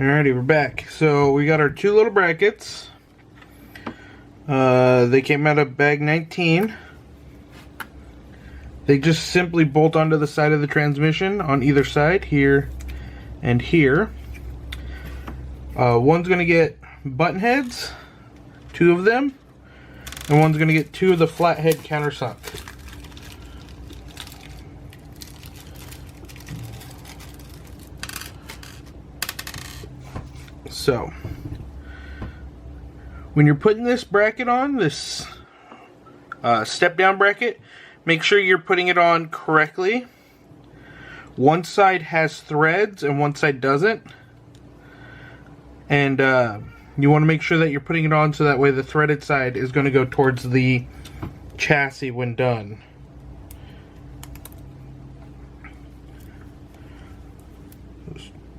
Alrighty, we're back. So we got our two little brackets. They came out of bag 19. They just simply bolt onto the side of the transmission on either side, here and here. One's going to get button heads, two of them, and one's going to get two of the flathead countersunk. So, when you're putting this bracket on, this step down bracket, make sure you're putting it on correctly. One side has threads and one side doesn't. And you want to make sure that you're putting it on so that way the threaded side is going to go towards the chassis when done.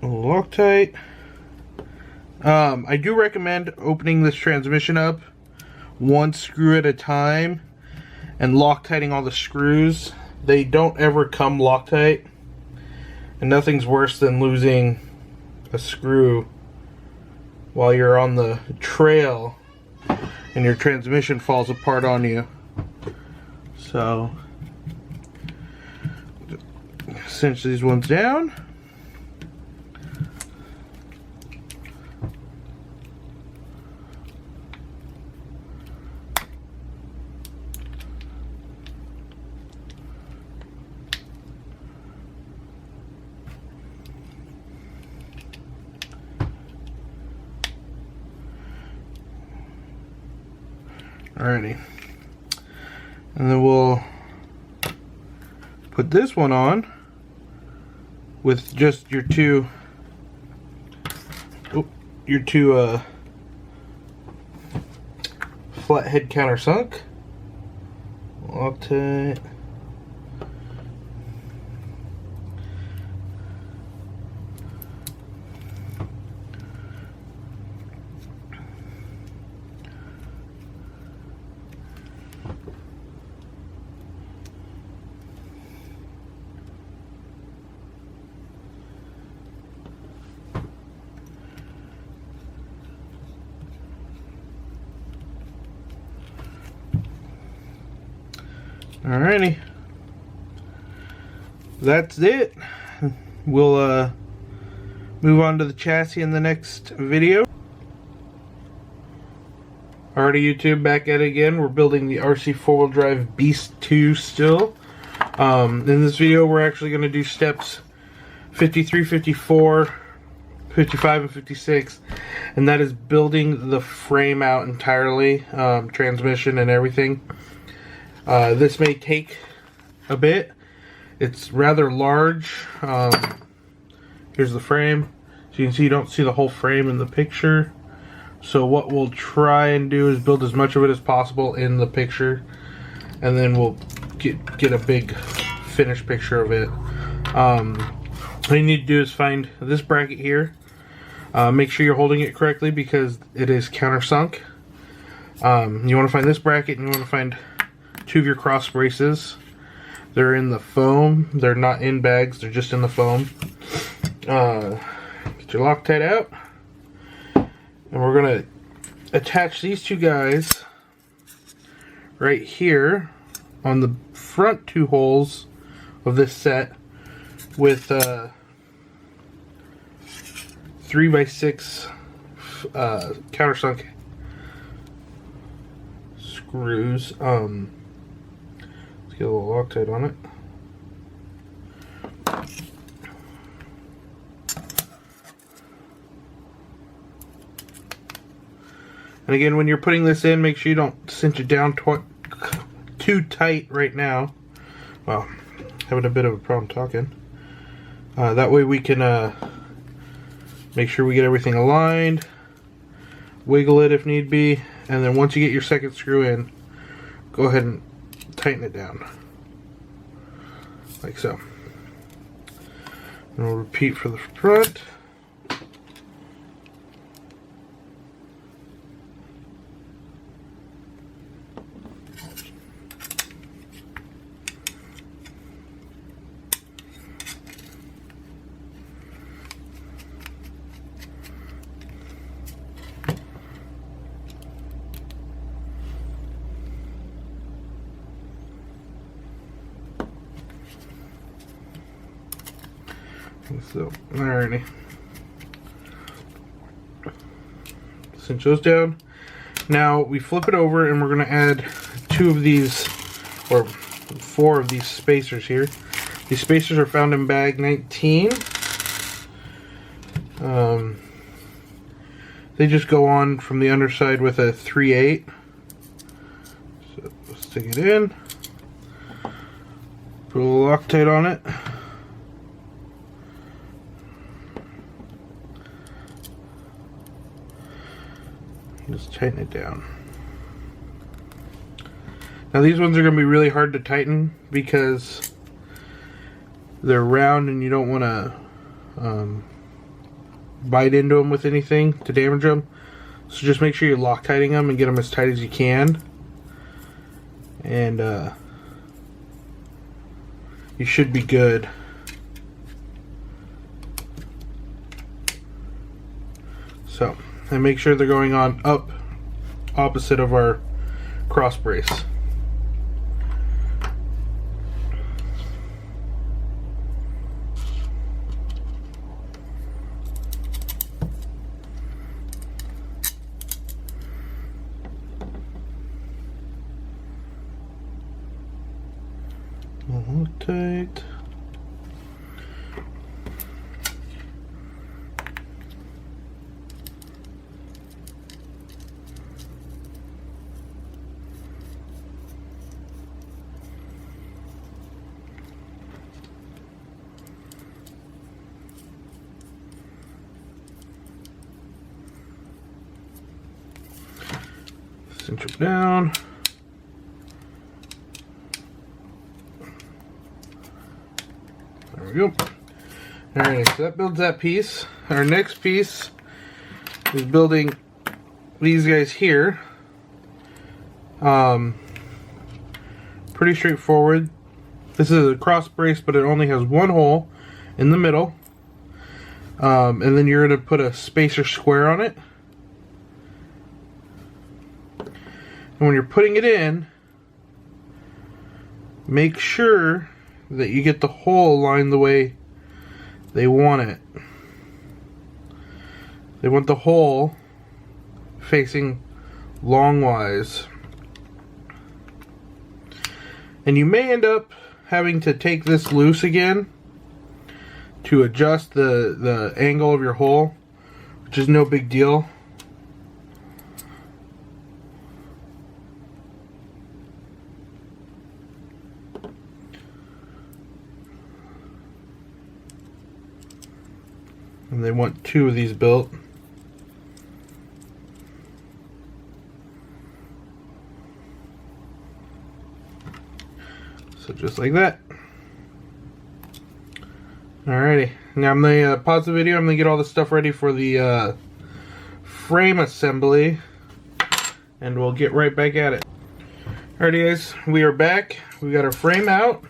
Loctite. I do recommend opening this transmission up one screw at a time and Loctiting all the screws. They don't ever come Loctite, and nothing's worse than losing a screw while you're on the trail and your transmission falls apart on you. So cinch these ones down. Alrighty, and then we'll put this one on with just your two flathead countersunk. Loctite. Alrighty, that's it. We'll move on to the chassis in the next video. Alrighty, YouTube, back at it again. We're building the RC 4-wheel drive Beast 2 still. In this video, we're actually going to do steps 53, 54, 55, and 56, and that is building the frame out entirely, transmission and everything. This may take a bit. It's rather large. Here's the frame. So you can see you don't see the whole frame in the picture. So what we'll try and do is build as much of it as possible in the picture, and then we'll get a big finished picture of it. All you need to do is find this bracket here. Make sure you're holding it correctly because it is countersunk. You want to find this bracket, and you want to find two of your cross braces. They're in the foam. They're not in bags. They're just in the foam. Get your Loctite out. And we're going to attach these two guys right here on the front two holes of this set with 3x6 countersunk screws. Get a little Loctite on it. And again, when you're putting this in, make sure you don't cinch it down too tight right now. Well, having a bit of a problem talking. That way we can make sure we get everything aligned, wiggle it if need be, and then once you get your second screw in, go ahead and tighten it down like so. And we'll repeat for the front. So, alrighty. Cinch those down. Now we flip it over and we're going to add 2 of these, or 4 of these spacers here. These spacers are found in bag 19. They just go on from the underside with a 3/8. So stick it in. Put a little Loctite on it. Just tighten it down. Now these ones are going to be really hard to tighten because they're round and you don't want to bite into them with anything to damage them. So just make sure you're Loctiting them and get them as tight as you can. And you should be good. So, and make sure they're going on up opposite of our cross brace. Tight. Cinch it down. There we go. Alright, so that builds that piece. Our next piece is building these guys here. Pretty straightforward. This is a cross brace, but it only has 1 hole in the middle. And then you're going to put a spacer square on it. And when you're putting it in, make sure that you get the hole lined the way they want it. They want the hole facing longwise. And you may end up having to take this loose again to adjust the angle of your hole, which is no big deal. And they want 2 of these built. So just like that. Alrighty. Now I'm going to pause the video. I'm going to get all the stuff ready for the frame assembly. And we'll get right back at it. Alrighty guys, we are back. We got our frame out,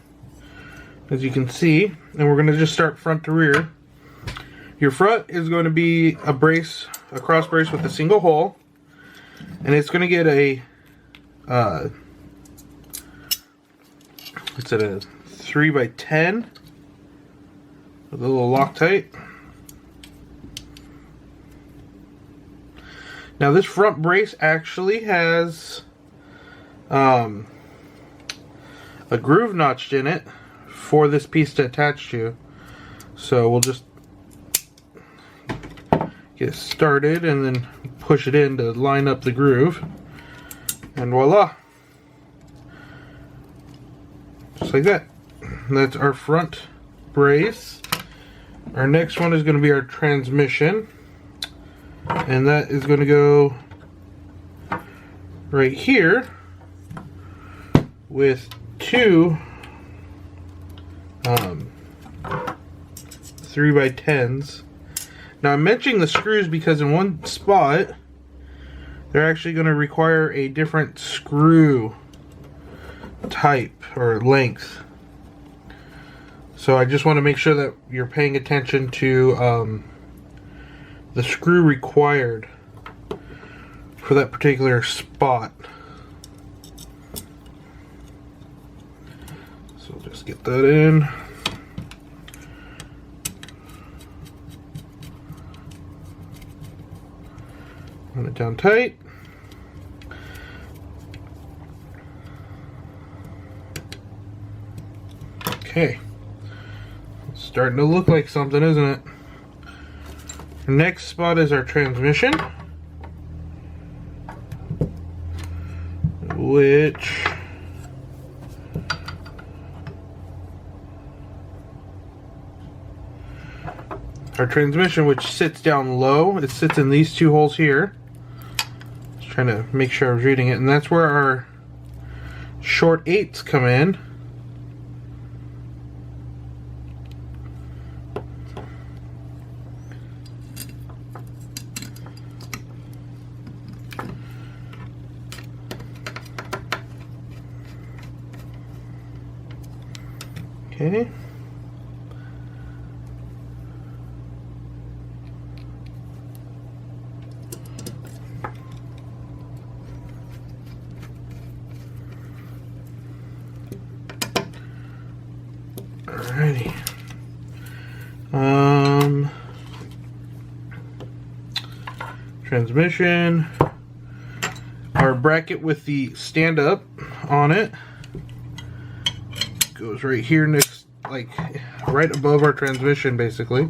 as you can see. And we're going to just start front to rear. Your front is going to be a brace, a cross brace with a single hole, and it's going to get a, it's at a 3x10 with a little Loctite. Now this front brace actually has a groove notched in it for this piece to attach to, so we'll just get started and then push it in to line up the groove, and voila, just like that. That's our front brace. Our next one is going to be our transmission, and that is going to go right here with 2 3x10s. Now I'm mentioning the screws because in one spot they're actually going to require a different screw type or length. So I just want to make sure that you're paying attention to the screw required for that particular spot. So just get that in. Run it down tight. Okay. It's starting to look like something, isn't it? Our next spot is our transmission, which sits down low. It sits in these two holes here. Just trying to make sure I was reading it, and that's where our short 8s come in. Okay. Alrighty. Transmission. Our bracket with the stand up on it goes right here next, like right above our transmission, basically.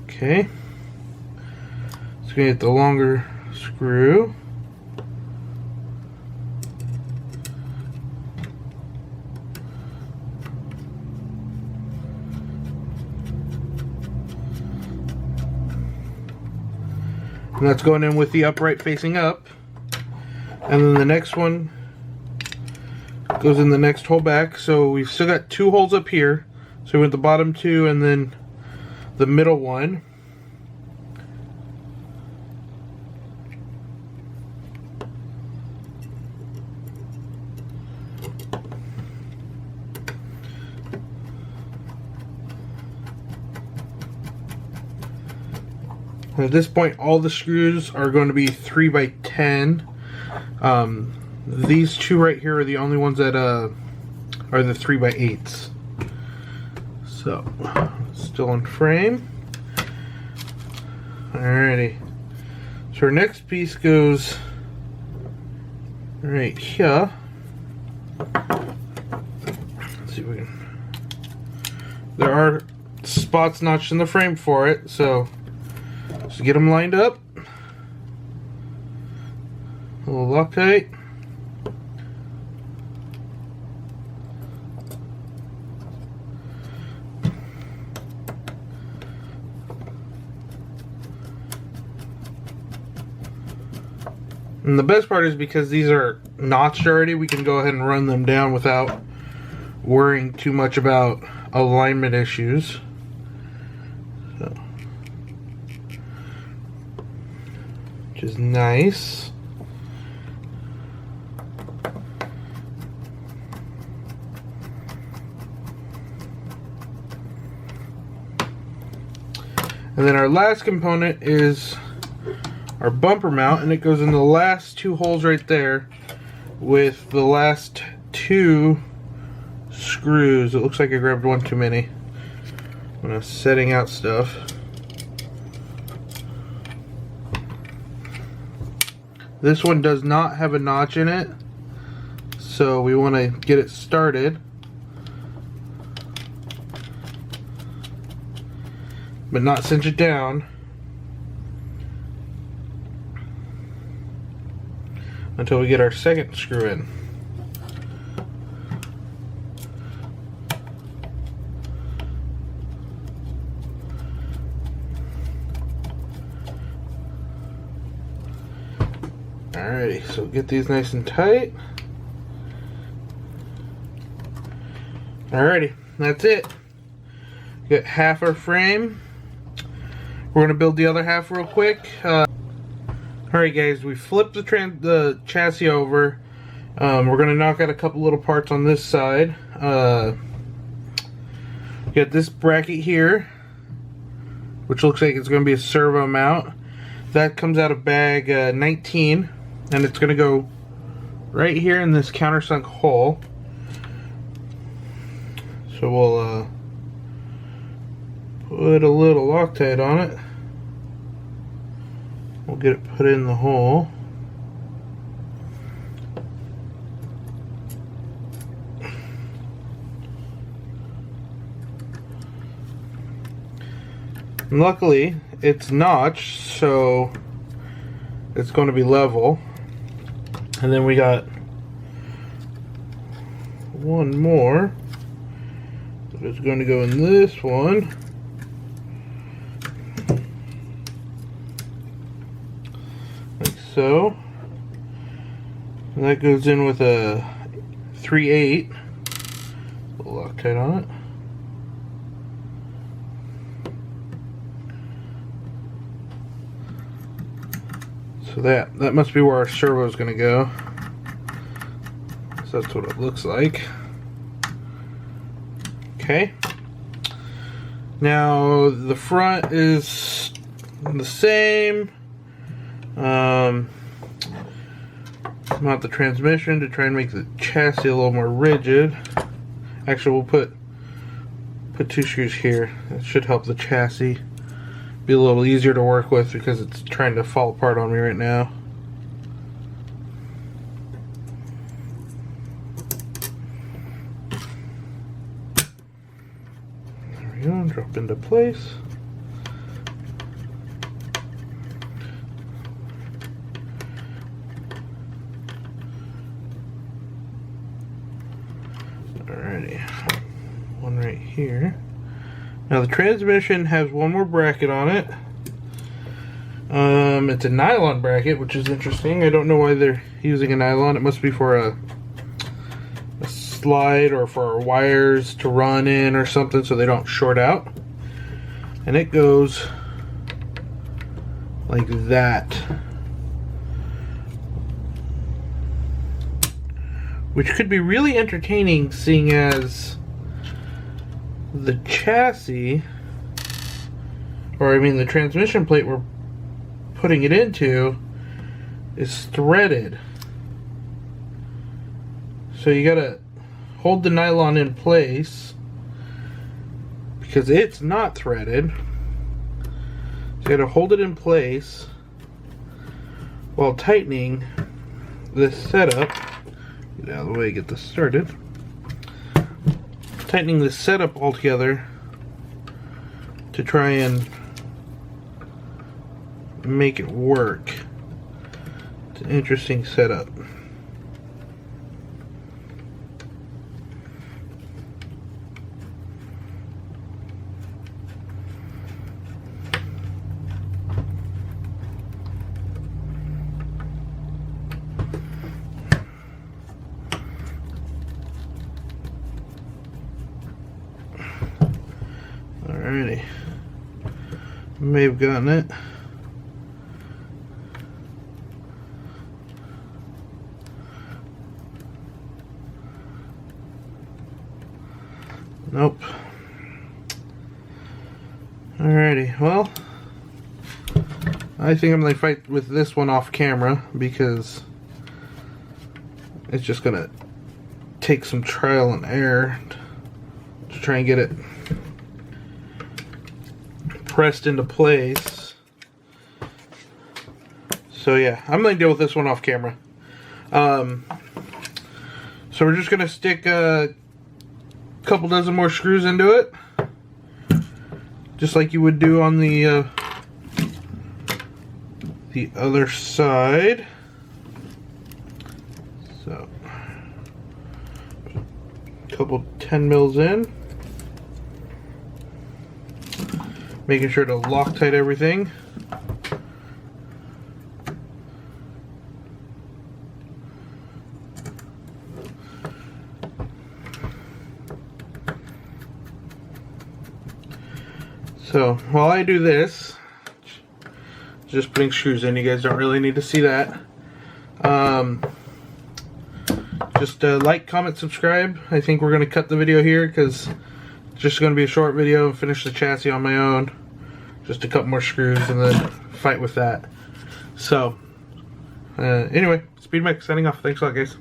Okay. So we get the longer screw. And that's going in with the upright facing up. And then the next one goes in the next hole back. So we've still got 2 holes up here. So we went the bottom 2 and then the middle one. At this point, all the screws are going to be 3x10. These 2 right here are the only ones that are the 3x8s. So, still in frame. Alrighty. So our next piece goes right here. Let's see if we can. There are spots notched in the frame for it, so just get them lined up. A little Loctite. And the best part is because these are notched already, we can go ahead and run them down without worrying too much about alignment issues. So, which is nice. And then our last component is our bumper mount, and it goes in the last 2 holes right there with the last 2 screws. It looks like I grabbed one too many when I was setting out stuff. This one does not have a notch in it, so we want to get it started. But not cinch it down until we get our second screw in. Alrighty, so get these nice and tight. Alrighty, that's it. Got half our frame. We're going to build the other half real quick. Alright guys, we flipped the chassis over. We're going to knock out a couple little parts on this side. Got this bracket here, which looks like it's going to be a servo mount. That comes out of bag 19, and it's going to go right here in this countersunk hole. So we'll put a little Loctite on it. We'll get it put in the hole. And luckily, it's notched, so it's going to be level. And then we got one more that is going to go in this one. Like so. And that goes in with a 3/8. Loctite on it. So that must be where our servo is going to go. So that's what it looks like. Okay. Now the front is the same. Mount the transmission to try and make the chassis a little more rigid. Actually, we'll put 2 screws here. That should help the chassis be a little easier to work with because it's trying to fall apart on me right now. There we go, drop into place. Alrighty, one right here. Now the transmission has one more bracket on it. It's a nylon bracket, which is interesting. I don't know why they're using a nylon. It must be for a slide or for wires to run in or something so they don't short out. And it goes like that. Which could be really entertaining, seeing as the chassis, or I mean the transmission plate we're putting it into, is threaded. So you gotta hold the nylon in place because it's not threaded. So you gotta hold it in place while tightening this setup. Get out of the way, get this started. Tightening this setup all together to try and make it work. It's an interesting setup. Alrighty, may have gotten it. Nope. Alrighty, well, I think I'm going to fight with this one off camera because it's just going to take some trial and error to try and get it pressed into place. So yeah, I'm going to deal with this one off camera. So we're just going to stick a couple dozen more screws into it, just like you would do on the other side. So a couple 10 mils in, making sure to Loctite everything. So while I do this, just putting screws in, you guys don't really need to see that. Just like, comment, subscribe. I think we're going to cut the video here because it's just going to be a short video and finish the chassis on my own. Just a couple more screws and then fight with that. So anyway, SpeedMech signing off. Thanks a lot, guys.